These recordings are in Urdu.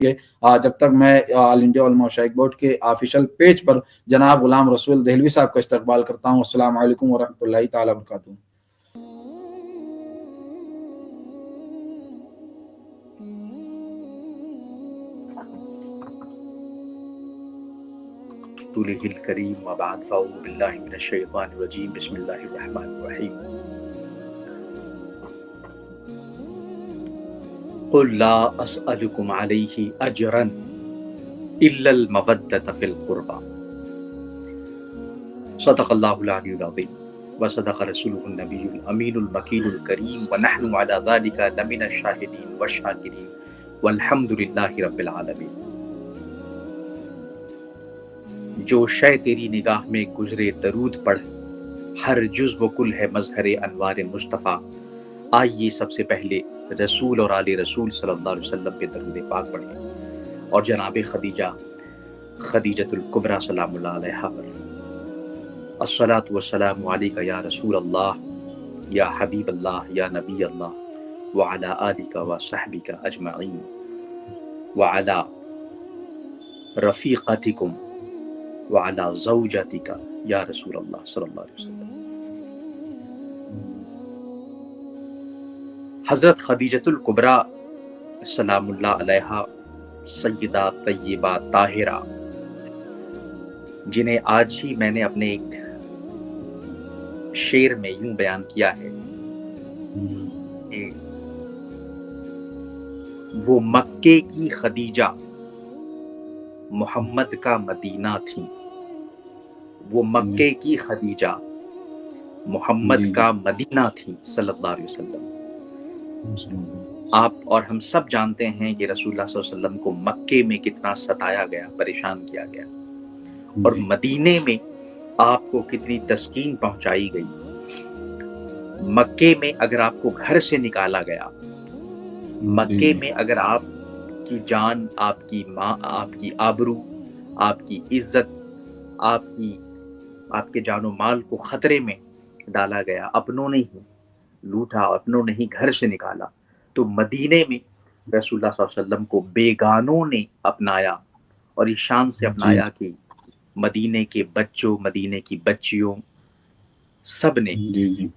جب تک میں آل انڈیا علماء مشائخ بورڈ کے آفیشیل پیج پر جناب غلام رسول دہلوی صاحب کا استقبال کرتا ہوں۔ السلام علیکم ورحمۃ اللہ تعالی وبرکاتہ۔ رسوله الكريم وبعد فأعوذ بالله من الشيطان الرجيم بسم الله الرحمن الرحيم قل لا أسألكم عليه أجرا إلا المودة في القربى صدق الله العلي العظيم وصدق رسوله النبي الأمين المكين الكريم ونحن على ذلك لمن الشاهدين والشاكرين والحمد لله رب العالمين۔ جو شے تیری نگاہ میں گزرے درود پڑھ، ہر جزو و کل ہے مظہر انوار مصطفیٰ۔ آئیے سب سے پہلے رسول اور آل رسول صلی اللہ علیہ وسلم پہ درود پاک پڑھیں اور جناب خدیجۃ الکبریٰ سلام اللہ علیہا پر الصلاۃ والسلام علیک یا رسول اللہ یا حبیب اللہ یا نبی اللہ وعلی آلک وصحبک اجمعین وعلی رفیقتکم وعلی زوجتک یا رسول اللہ صلی اللہ علیہ وسلم۔ حضرت خدیجۃ الکبریٰ سلام اللہ علیہا سیدہ طیبہ طاہرہ، جنہیں آج ہی میں نے اپنے ایک شعر میں یوں بیان کیا ہے کہ وہ مکے کی خدیجہ محمد کا مدینہ تھی، وہ مکے کی خدیجہ محمد کا مدینہ تھی صلی اللہ علیہ وسلم۔ آپ اور ہم سب جانتے ہیں کہ رسول اللہ صلی اللہ علیہ وسلم کو مکے میں کتنا ستایا گیا، پریشان کیا گیا، اور مدینے میں آپ کو کتنی تسکین پہنچائی گئی۔ مکے میں اگر آپ کو گھر سے نکالا گیا، مکے میں اگر آپ کی جان، آپ کی ماں، آپ کی آبرو، آپ کی عزت، آپ کے جان و مال کو خطرے میں ڈالا گیا، اپنوں نے ہی لوٹا، اپنوں نے ہی گھر سے نکالا، تو مدینے میں رسول اللہ صلی اللہ علیہ وسلم کو بیگانوں نے اپنایا، اور اس شان سے اپنایا کہ مدینے کے بچوں، مدینے کی بچیوں، سب نے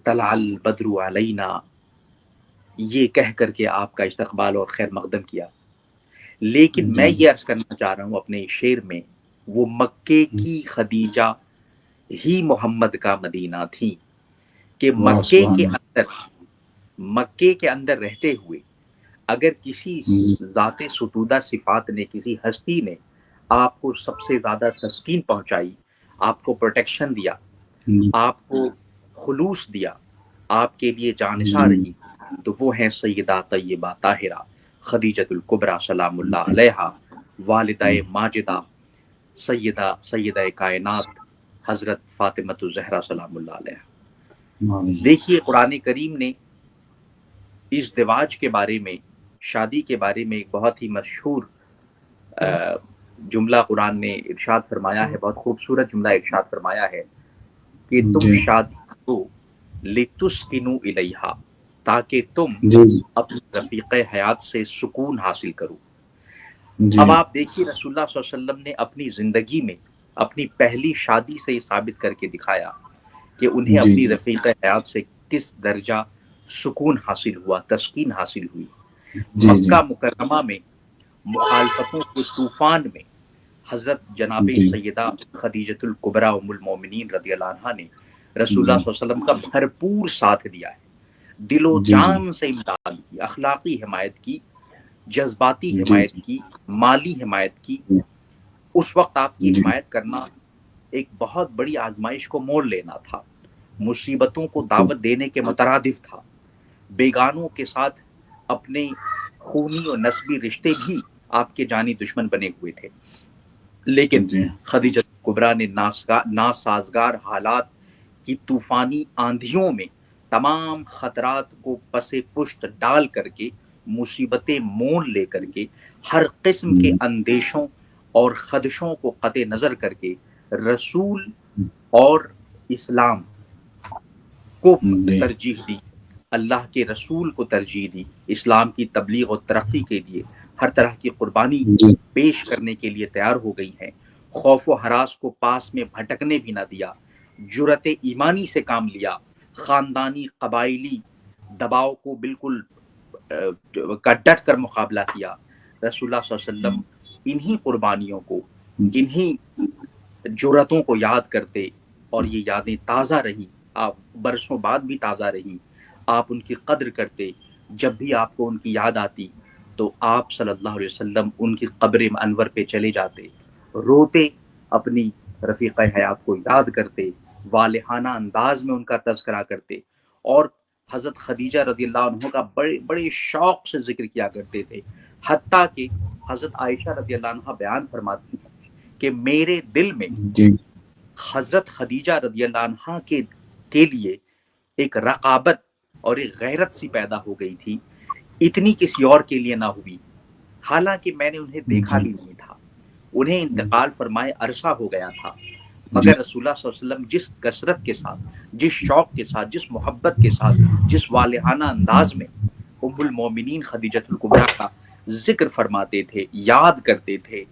طلع البدر علینا یہ کہہ کر کے آپ کا استقبال اور خیر مقدم کیا۔ لیکن میں یہ عرض کرنا چاہ رہا ہوں اپنے شعر میں، وہ مکے کی خدیجہ ہی محمد کا مدینہ تھی، کہ مکے کے اندر رہتے ہوئے اگر کسی ذات ستودہ صفات نے، کسی ہستی نے آپ کو سب سے زیادہ تسکین پہنچائی، آپ کو پروٹیکشن دیا، آپ کو خلوص دیا، آپ کے لیے جانشاں رہی، تو وہ ہیں سیدہ طیبہ طاہرہ خدیجۃ الکبریٰ سلام اللہ علیہا، والدہ ماجدہ سیدہ کائنات حضرت فاطمۃ الزہرا سلام اللہ علیہا۔ دیکھیے قرآن کریم نے ازدواج کے بارے میں، شادی کے بارے میں ایک بہت ہی مشہور جملہ قرآن نے ارشاد فرمایا ہے، بہت خوبصورت جملہ ارشاد فرمایا ہے کہ تم شادی کو لتسکنوا الیہا، تاکہ تم اپنے رفیق حیات سے سکون حاصل کرو۔ اب آپ دیکھیے رسول اللہ صلی اللہ علیہ وسلم نے اپنی زندگی میں اپنی پہلی شادی سے یہ ثابت کر کے دکھایا کہ انہیں اپنی رفیق حیات سے کس درجہ سکون حاصل ہوا، تسکین حاصل ہوئی۔ مکہ مکرمہ میں مخالفتوں کے طوفان میں حضرت جناب سیدہ خدیجۃ الکبریٰ ام المومنین رضی اللہ عنہا نے رسول اللہ صلی اللہ علیہ وسلم کا بھرپور ساتھ دیا ہے، دل و جان سے امداد کی، اخلاقی حمایت کی، جذباتی حمایت کی، مالی حمایت کی۔ اس وقت آپ کی حمایت کرنا ایک بہت بڑی آزمائش کو مول لینا تھا، مصیبتوں کو دعوت دینے کے مترادف تھا، بیگانوں کے ساتھ اپنے خونی اور نسبی رشتے بھی آپ کے جانی دشمن بنے ہوئے تھے، لیکن خدیجۃ کبریٰ نے ناسازگار حالات کی طوفانی آندھیوں میں تمام خطرات کو پس پشت ڈال کر کے، مصیبتیں مول لے کر کے، ہر قسم کے اندیشوں اور خدشوں کو قطع نظر کر کے رسول اور اسلام کو ترجیح دی، اللہ کے رسول کو ترجیح دی، اسلام کی تبلیغ و ترقی کے لیے ہر طرح کی قربانی پیش کرنے کے لیے تیار ہو گئی ہیں، خوف و ہراس کو پاس میں بھٹکنے بھی نہ دیا، جرأت ایمانی سے کام لیا، خاندانی قبائلی دباؤ کو بالکل کا ڈٹ کر مقابلہ کیا۔ رسول اللہ صلی اللہ علیہ وسلم انہی قربانیوں کو، انہی جرأتوں کو یاد کرتے، اور یہ یادیں تازہ رہیں، آپ برسوں بعد بھی تازہ رہیں، آپ ان کی قدر کرتے۔ جب بھی آپ کو ان کی یاد آتی تو آپ صلی اللہ علیہ وسلم ان کی قبر انور پہ چلے جاتے، روتے، اپنی رفیق حیات کو یاد کرتے، والہانہ انداز میں ان کا تذکرہ کرتے، اور حضرت خدیجہ رضی اللہ عنہ کا بڑے بڑے شوق سے ذکر کیا کرتے تھے، حتیٰ کہ حضرت عائشہ رضی اللہ عنہ بیان فرماتی ہیں کہ میرے دل میں حضرت خدیجہ رضی اللہ عنہ کے لیے ایک رقابت اور ایک غیرت سی پیدا ہو گئی تھی، اتنی کسی اور کے لیے نہ ہوئی، حالانکہ میں نے انہیں دیکھا بھی نہیں تھا، انہیں انتقال فرمائے عرصہ ہو گیا تھا، مگر رسول اللہ صلی اللہ علیہ وسلم جس کثرت کے ساتھ، جس شوق کے ساتھ، جس محبت کے ساتھ، جس والہانہ انداز میں ام المومنین خدیجۃ الکبریٰ کا ذکر فرماتے تھے، یاد کرتے تھے،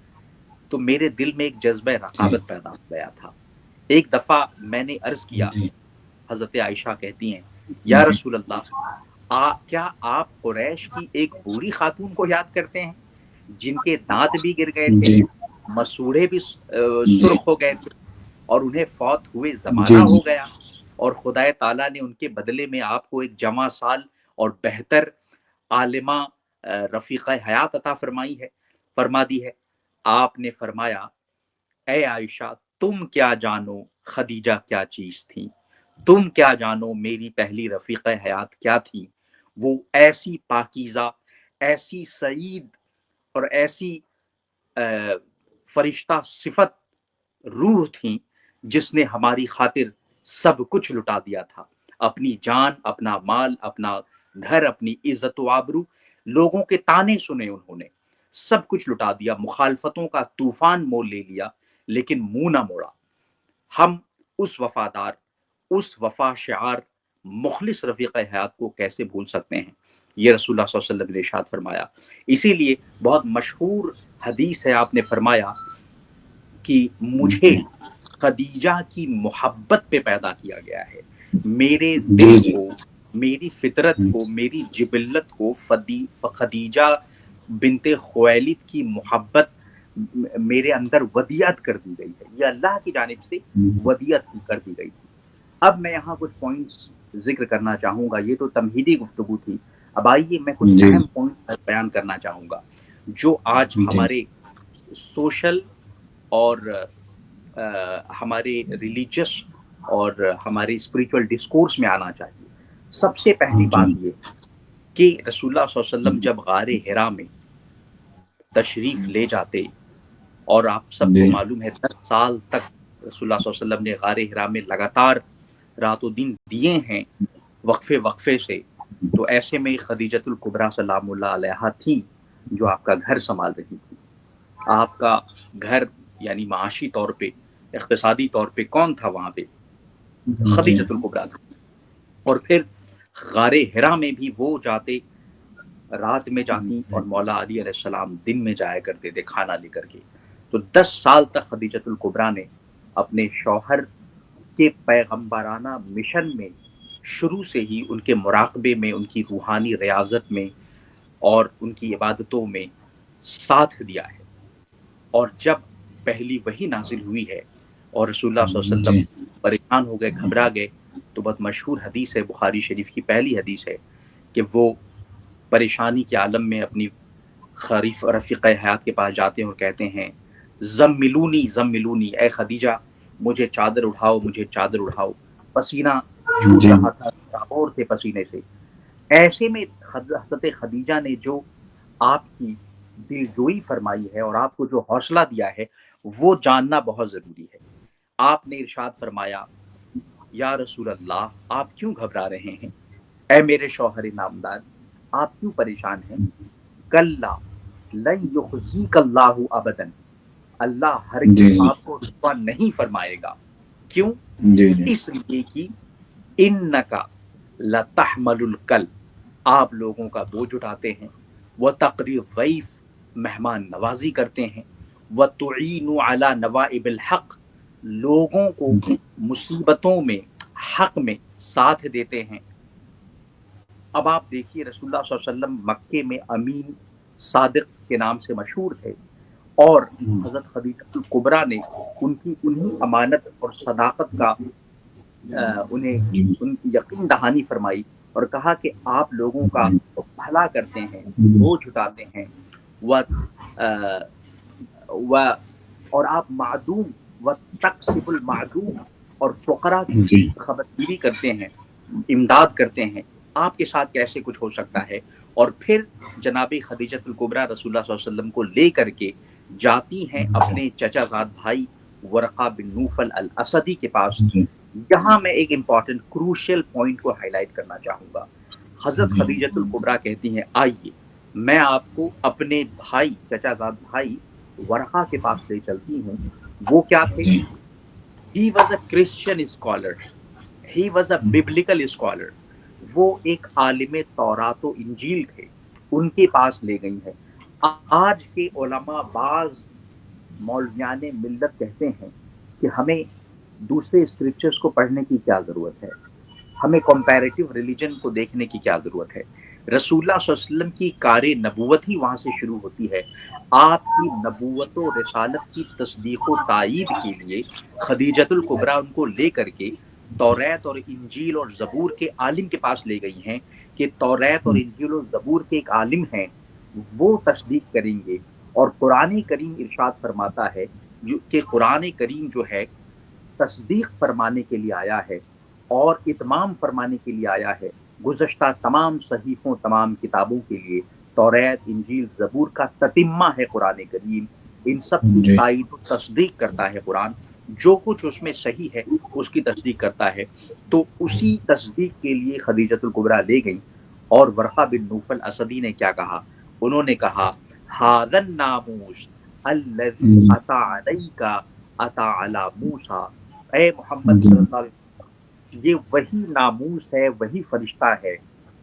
تو میرے دل میں ایک جذبہ رقابت پیدا ہو گیا تھا۔ ایک دفعہ میں نے عرض کیا، حضرت عائشہ کہتی ہیں یا رسول اللہ، کیا آپ قریش کی ایک بوڑھی خاتون کو یاد کرتے ہیں جن کے دانت بھی گر گئے تھے، مسوڑے بھی سرخ ہو گئے تھے، اور انہیں فوت ہوئے زمانہ ہو گیا، اور خدا تعالیٰ نے ان کے بدلے میں آپ کو ایک جواں سال اور بہتر عالمہ رفیق حیات عطا فرما دی ہے؟ آپ نے فرمایا، اے عائشہ، تم کیا جانو خدیجہ کیا چیز تھی، تم کیا جانو میری پہلی رفیق حیات کیا تھی، وہ ایسی پاکیزہ، ایسی سعید اور ایسی فرشتہ صفت روح تھیں جس نے ہماری خاطر سب کچھ لٹا دیا تھا، اپنی جان، اپنا مال، اپنا گھر، اپنی عزت و آبرو، لوگوں کے تانے سنے، انہوں نے سب کچھ لٹا دیا، مخالفتوں کا طوفان مول لے لیا، لیکن منہ نہ موڑا۔ ہم اس وفادار، اس وفا شعار مخلص رفیق حیات کو کیسے بھول سکتے ہیں؟ یہ رسول اللہ صلی اللہ علیہ وسلم نے ارشاد فرمایا۔ اسی لیے بہت مشہور حدیث ہے، آپ نے فرمایا کہ مجھے خدیجہ کی محبت پہ پیدا کیا گیا ہے، میرے دل کو، میری فطرت کو، میری جبلت کو خدیجہ بنت خویلد کی محبت میرے اندر ودیعت کر دی گئی ہے، یہ اللہ کی جانب سے ودیعت کر دی گئی تھی۔ اب میں یہاں کچھ پوائنٹس ذکر کرنا چاہوں گا، یہ تو تمہیدی گفتگو تھی، اب آئیے میں کچھ اہم پوائنٹس بیان کرنا چاہوں گا جو آج ہمارے سوشل اور ہمارے ریلیجس اور ہمارے اسپریچول ڈسکورس میں آنا چاہیے۔ سب سے پہلی بات یہ کہ رسول اللہ صلی اللہ علیہ وسلم جب غار حرا میں تشریف لے جاتے، اور آپ سب کو معلوم ہے 10 سال تک رسول اللہ صلی اللہ علیہ وسلم نے غار حرا میں لگاتار رات و دن دیے ہیں، وقفے سے، تو ایسے میں خدیجۃ الکبریٰ سلام اللہ علیہا تھی جو آپ کا گھر سنبھال رہی تھی۔ آپ کا گھر یعنی معاشی طور پہ، اقتصادی طور پہ کون تھا وہاں پہ؟ خدیجۃ الکبریٰ تھی۔ اور پھر غار حرا میں بھی وہ جاتے، رات میں جاتی، اور مولا علی علیہ السلام دن میں جایا کرتے تھے کھانا لے کر کے۔ تو 10 سال تک خدیجۃ الکبریٰ نے اپنے شوہر کے پیغمبرانہ مشن میں شروع سے ہی ان کے مراقبے میں، ان کی روحانی ریاضت میں اور ان کی عبادتوں میں ساتھ دیا ہے۔ اور جب پہلی وحی نازل ہوئی ہے اور رسول اللہ صلی اللہ علیہ وسلم پریشان ہو گئے، گھبرا گئے، تو بہت مشہور حدیث ہے، بخاری شریف کی پہلی حدیث ہے کہ وہ پریشانی کے عالم میں اپنی رفیق حیات کے پاس جاتے ہیں اور کہتے ہیں، زملونی زملونی، اے خدیجہ مجھے چادر اٹھاؤ، مجھے چادر اٹھاؤ، پسینہ چھوٹ رہا تھا اور تھے پسینے سے۔ ایسے میں حضرت خدیجہ نے جو آپ کی دل جوئی فرمائی ہے اور آپ کو جو حوصلہ دیا ہے وہ جاننا بہت ضروری ہے۔ آپ نے ارشاد فرمایا، یا رسول اللہ آپ کیوں گھبرا رہے ہیں؟ اے میرے شوہر نامدار آپ کیوں پریشان ہیں؟ کلا لن یخزیک اللہ ابدا، اللہ ہرگز آپ کو رسوا نہیں فرمائے گا۔ کیوں؟ اس لیے کہ انکا لتحمل الکل، آپ لوگوں کا بوجھ اٹھاتے ہیں، وتقری الضیف، مہمان نوازی کرتے ہیں، وَتُعِينُ عَلَى نَوَائِبِ الْحَقِّ لوگوں کو مصیبتوں میں حق میں ساتھ دیتے ہیں۔ اب آپ دیکھیے رسول اللہ صلی اللہ علیہ وسلم مکے میں امین صادق کے نام سے مشہور تھے، اور حضرت خدیجہ الکبریٰ نے انہی امانت اور صداقت کا انہیں ان کی یقین دہانی فرمائی اور کہا کہ آپ لوگوں کا بھلا کرتے ہیں، بوجھ اٹھاتے ہیں، اور آپ معدوم و تقسب المعدوم اور فقراء کی خبرگیری کرتے ہیں، امداد کرتے ہیں، آپ کے ساتھ کیسے کچھ ہو سکتا ہے؟ اور پھر جناب خدیجہ الکبریٰ رسول اللہ صلی اللہ علیہ وسلم کو لے کر کے جاتی ہیں اپنے چچا زاد بھائی ورقہ بن نوفل الاسدی کے پاس۔ یہاں میں ایک امپورٹنٹ کروشل پوائنٹ کو ہائی لائٹ کرنا چاہوں گا۔ حضرت خدیجہ الکبریٰ کہتی ہیں آئیے میں آپ کو اپنے بھائی چچا زاد بھائی ورقہ کے پاس لے چلتی ہوں۔ وہ کیا تھے؟ He was a Christian scholar. He was a biblical scholar. وہ ایک عالم تورات و انجیل تھے، ان کے پاس لے گئی ہیں۔ آج کے علماء بعض مولویان ملت کہتے ہیں کہ ہمیں دوسرے اسکرپچرز کو پڑھنے کی کیا ضرورت ہے، ہمیں کمپیریٹیو ریلیجن کو دیکھنے کی کیا ضرورت ہے۔ رسول اللہ صلی اللہ علیہ وسلم کی کار نبوت ہی وہاں سے شروع ہوتی ہے۔ آپ کی نبوت و رسالت کی تصدیق و تائید کے لیے خدیجہ الکبریٰ ان کو لے کر کے توریت اور انجیل اور زبور کے عالم کے پاس لے گئی ہیں کہ توریت اور انجیل اور زبور کے ایک عالم ہیں، وہ تصدیق کریں گے۔ اور قرآن کریم ارشاد فرماتا ہے کہ قرآن کریم جو ہے تصدیق فرمانے کے لیے آیا ہے اور اتمام فرمانے کے لیے آیا ہے گزشتہ تمام صحیفوں تمام کتابوں کے لیے۔ توریت انجیل زبور کا تتمہ ہے قرآن کریم، ان سب کی تائید و تصدیق کرتا ہے قرآن، جو کچھ اس میں صحیح ہے اس کی تصدیق کرتا ہے۔ تو اسی تصدیق کے لیے خدیجہ الکبریٰ لے گئیں، اور ورقہ بن نوفل اسدی نے کیا کہا؟ انہوں نے کہا ھذا الناموس الذی اتی علیک اتی علی موسیٰ، اے محمد صلی اللہ علیہ وسلم یہ وہی ناموس ہے، وہی فرشتہ ہے،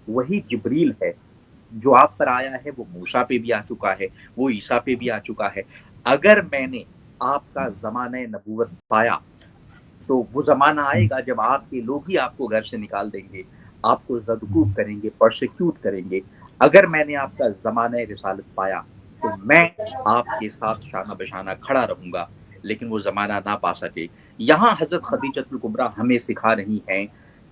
وہی جبریل ہے جو آپ پر آیا ہے، وہ موسیٰ پہ بھی آ چکا ہے، وہ عیسیٰ پہ بھی آ چکا ہے۔ اگر میں نے آپ کا زمانہ نبوت پایا تو وہ زمانہ آئے گا جب آپ کے لوگ ہی آپ کو گھر سے نکال دیں گے، آپ کو زدکوب کریں گے، پرسیکیوٹ کریں گے۔ اگر میں نے آپ کا زمانہ رسالت پایا تو میں آپ کے ساتھ شانہ بشانہ کھڑا رہوں گا، لیکن وہ زمانہ نہ پا سکے۔ یہاں حضرت خدیجہ الکبریٰ ہمیں سکھا رہی ہیں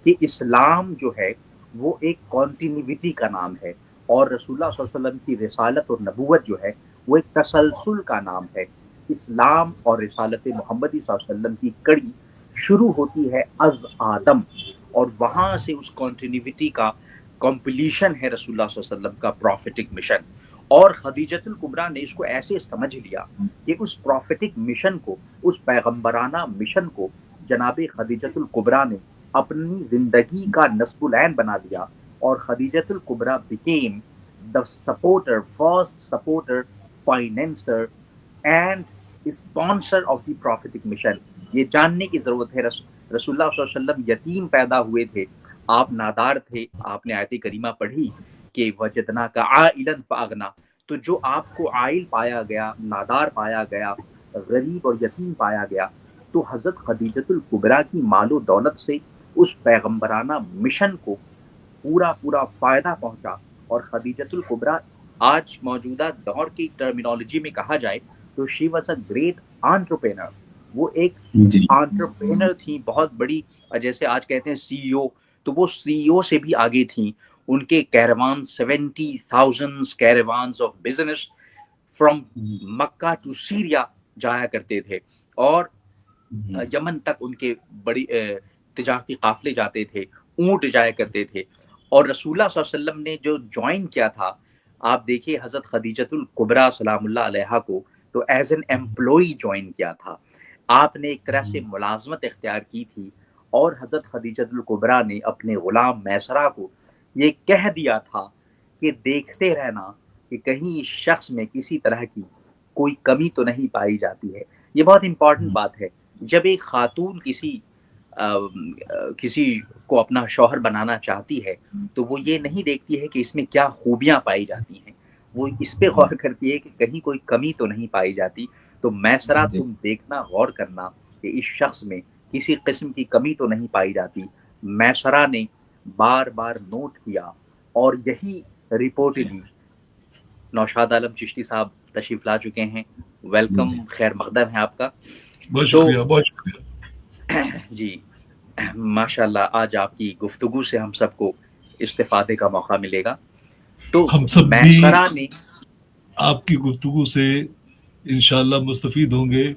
کہ اسلام جو ہے وہ ایک کنٹینیوٹی کا نام ہے، اور رسول اللہ صلی اللہ علیہ وسلم کی رسالت اور نبوت جو ہے وہ ایک تسلسل کا نام ہے۔ اسلام اور رسالت محمدی صلی اللہ علیہ وسلم کی کڑی شروع ہوتی ہے از آدم، اور وہاں سے اس کنٹینیوٹی کا کمپلیشن ہے رسول اللہ صلی اللہ علیہ وسلم کا پروفیٹک مشن۔ اور خدیجہ الکبریٰ نے اس کو ایسے سمجھ لیا کہ اس پروفیٹک مشن کو، اس پیغمبرانہ مشن کو جناب خدیجہ الکبریٰ نے اپنی زندگی کا نصب العین بنا دیا، اور Khadija الکبریٰ became the supporter, first supporter, financer and sponsor of the prophetic mission۔ یہ جاننے کی ضرورت ہے رسول اللہ صلی اللہ علیہ وسلم یتیم پیدا ہوئے تھے، آپ نادار تھے، آپ نے آیت کریمہ پڑھی کہ وجدناک عائلا فاغنا، تو جو آپ کو عائل پایا گیا، نادار پایا گیا، غریب اور یتیم پایا گیا، تو حضرت خدیجہ الکبریٰ کی مال و دولت سے اس پیغمبرانہ مشن کو پورا فائدہ پہنچا۔ اور خدیجہ الکبریٰ آج موجودہ دور کی ٹرمینالوجی میں کہا جائے تو she was a great entrepreneur, وہ ایک انٹرپرینر تھی، بہت بڑی، جیسے آج کہتے ہیں سی ای او، تو وہ سی ای او سے بھی آگے تھیں۔ ان کے caravan 70,000 caravans of business from Mecca to Syria جایا کرتے تھے، اور یمن تک ان کے بڑی تجارتی قافلے جاتے تھے، اونٹ جایا کرتے تھے۔ اور رسول اللہ صلی اللہ علیہ وسلم نے جو جوائن کیا تھا، آپ دیکھیے حضرت خدیجہ الکبریٰ سلام اللہ علیہا کو تو ایز این ایمپلائی جوائن کیا تھا، آپ نے ایک طرح سے ملازمت اختیار کی تھی، اور حضرت خدیجہ الکبریٰ نے اپنے غلام میسرہ کو یہ کہہ دیا تھا کہ دیکھتے رہنا کہ کہیں اس شخص میں کسی طرح کی کوئی کمی تو نہیں پائی جاتی ہے۔ یہ بہت امپورٹنٹ بات ہے، جب ایک خاتون کسی کو اپنا شوہر بنانا چاہتی ہے تو وہ یہ نہیں دیکھتی ہے کہ اس میں کیا خوبیاں پائی جاتی ہیں، وہ اس پہ غور کرتی ہے کہ کہیں کوئی کمی تو نہیں پائی جاتی. تو میسرہ تم دیکھنا، غور کرنا کہ اس شخص میں کسی قسم کی کمی تو نہیں پائی جاتی. میسرہ نے بار بار نوٹ کیا اور یہی رپورٹ دی. نوشاد عالم چشتی صاحب تشریف لا چکے ہیں. ویلکم، خیر مقدم ہے آپ کا. بہت شکریہ، بہت شکریہ. جی ماشاءاللہ، آج آپ کی گفتگو سے ہم سب کو استفادے کا موقع ملے گا. تو ہم سب بھی میسرہ نے آپ کی گفتگو سے انشاءاللہ مستفید ہوں گے،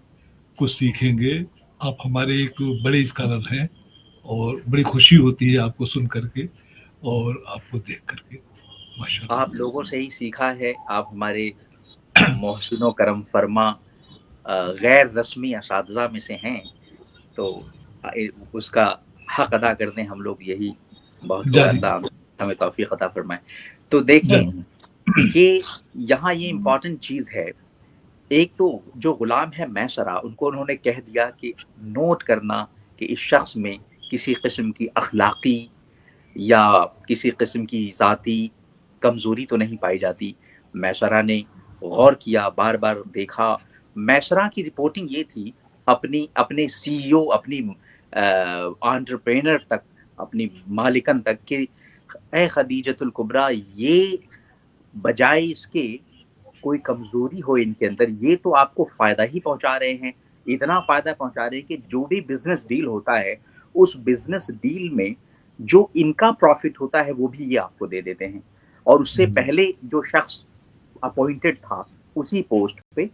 کچھ سیکھیں گے. آپ ہمارے ایک بڑے اسکالر ہیں اور بڑی خوشی ہوتی ہے آپ کو سن کر کے اور آپ کو دیکھ کر کے. ماشاءاللہ آپ لوگوں سے ہی سیکھا ہے. آپ ہمارے محسن و کرم فرما غیر رسمی اساتذہ میں سے ہیں، تو اس کا حق ادا کرتے ہیں ہم لوگ. یہی بہت دعا جاری اللہ ہمیں توفیق عطا فرمائے. تو دیکھیں کہ یہاں یہ امپورٹنٹ چیز ہے. ایک تو جو غلام ہے میسرہ، ان کو انہوں نے کہہ دیا کہ نوٹ کرنا کہ اس شخص میں کسی قسم کی اخلاقی یا کسی قسم کی ذاتی کمزوری تو نہیں پائی جاتی. میسرہ نے غور کیا، بار بار دیکھا. میسرہ کی رپورٹنگ یہ تھی اپنے سی ای او، اپنی انٹرپرینر تک، اپنی مالکن تک، کہ اے خدیجۃ الکبریٰ، یہ بجائے اس کے کوئی کمزوری ہو ان کے اندر، یہ تو آپ کو فائدہ ہی پہنچا رہے ہیں. اتنا فائدہ پہنچا رہے ہیں کہ جو بھی بزنس ڈیل ہوتا ہے اس بزنس ڈیل میں جو ان کا پروفٹ ہوتا ہے وہ بھی یہ آپ کو دے دیتے ہیں. اور اس سے پہلے جو شخص اپوائنٹڈ تھا اسی پوسٹ پہ،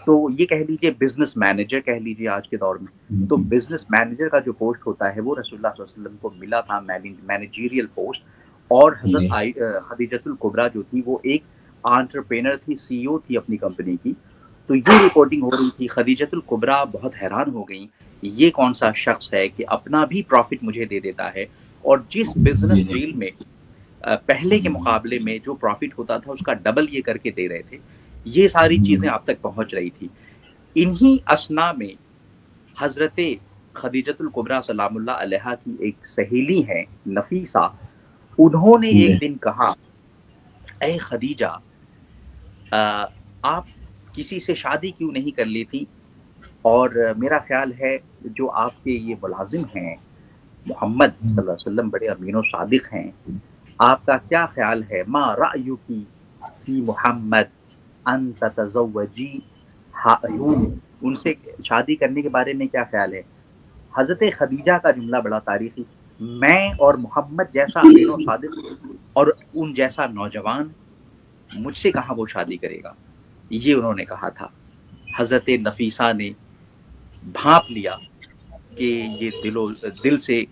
تو یہ کہہ لیجیے بزنس مینیجر کہہ لیجیے آج کے دور میں، تو بزنس مینیجر کا جو پوسٹ ہوتا ہے وہ رسول اللہ صلی اللہ علیہ وسلم کو ملا تھا، مینیجیریل پوسٹ. اور حضرت خدیجۃ الکبریٰ جو تھی وہ ایک انٹرپرینر تھی، سی ای او تھی اپنی کمپنی کی. تو یہ رپورٹنگ ہو رہی تھی. خدیجۃ الکبریٰ بہت حیران ہو گئیں، یہ کون سا شخص ہے کہ اپنا بھی پروفٹ مجھے دے دیتا ہے، اور جس بزنس ڈیل میں پہلے کے مقابلے میں جو پروفٹ ہوتا تھا اس کا ڈبل یہ کر کے دے رہے تھے. یہ ساری چیزیں آپ تک پہنچ رہی تھی. انہی اسنا میں حضرت خدیجۃ الکبریٰ سلام اللہ علیہا کی ایک سہیلی ہیں نفیسہ، انہوں نے ایک دن کہا، اے خدیجہ، آپ کسی سے شادی کیوں نہیں کر لی تھی؟ اور میرا خیال ہے جو آپ کے یہ ملازم ہیں محمد صلی اللہ علیہ وسلم بڑے امین و صادق ہیں، آپ کا کیا خیال ہے؟ ما رأیکی فی محمد ان تتزوجی، ان سے شادی کرنے کے بارے میں کیا خیال ہے؟ حضرت خدیجہ کا جملہ بڑا تاریخی، میں اور محمد جیسا امین و صادق اور ان جیسا نوجوان، مجھ سے کہاں وہ شادی کرے گا؟ یہ انہوں نے کہا تھا. حضرت نفیسہ نے بھانپ لیا کہ یہ دل سے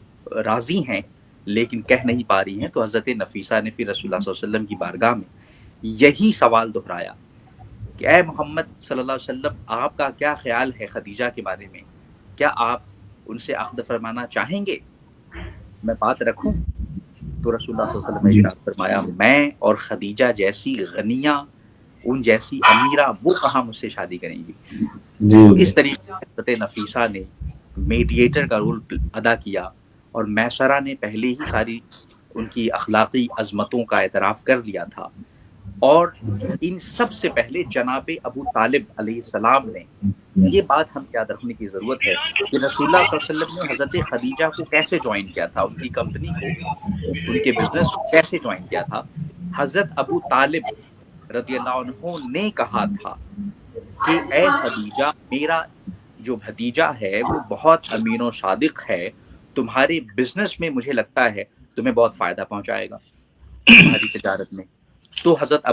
راضی ہیں لیکن کہہ نہیں پا رہی ہیں. تو حضرت نفیسہ نے پھر رسول اللہ صلی اللہ علیہ وسلم کی بارگاہ میں یہی سوال دہرایا کہ اے محمد صلی اللہ علیہ وسلم، آپ کا کیا خیال ہے خدیجہ کے بارے میں؟ کیا آپ ان سے عقد فرمانا چاہیں گے؟ میں بات رکھوں؟ تو رسول اللہ صلی اللہ علیہ وسلم نے ارشاد فرمایا، میں اور خدیجہ جیسی غنیہ، ان جیسی امیرہ، وہ کہاں مجھ سے شادی کریں گی؟ اس طریقے سے حضرت نفیسہ نے میڈیٹر کا رول ادا کیا، اور میسرہ نے پہلے ہی ساری ان کی اخلاقی عظمتوں کا اعتراف کر لیا تھا. اور ان سب سے پہلے جناب ابو طالب علیہ السلام نے، یہ بات ہم یاد رکھنے کی ضرورت ہے کہ رسول اللہ صلی اللہ علیہ وسلم نے حضرت خدیجہ کو کیسے جوائن کیا تھا، ان کی کمپنی کو، ان کے بزنس کو کیسے جوائن کیا تھا. حضرت ابو طالب رضی اللہ عنہ نے کہا تھا کہ اے خدیجہ، میرا جو بھتیجا ہے وہ بہت امین و صادق ہے، تمہارے بزنس میں مجھے لگتا ہے تمہیں بہت فائدہ پہنچائے گا، تمہاری تجارت میں. تو حضرت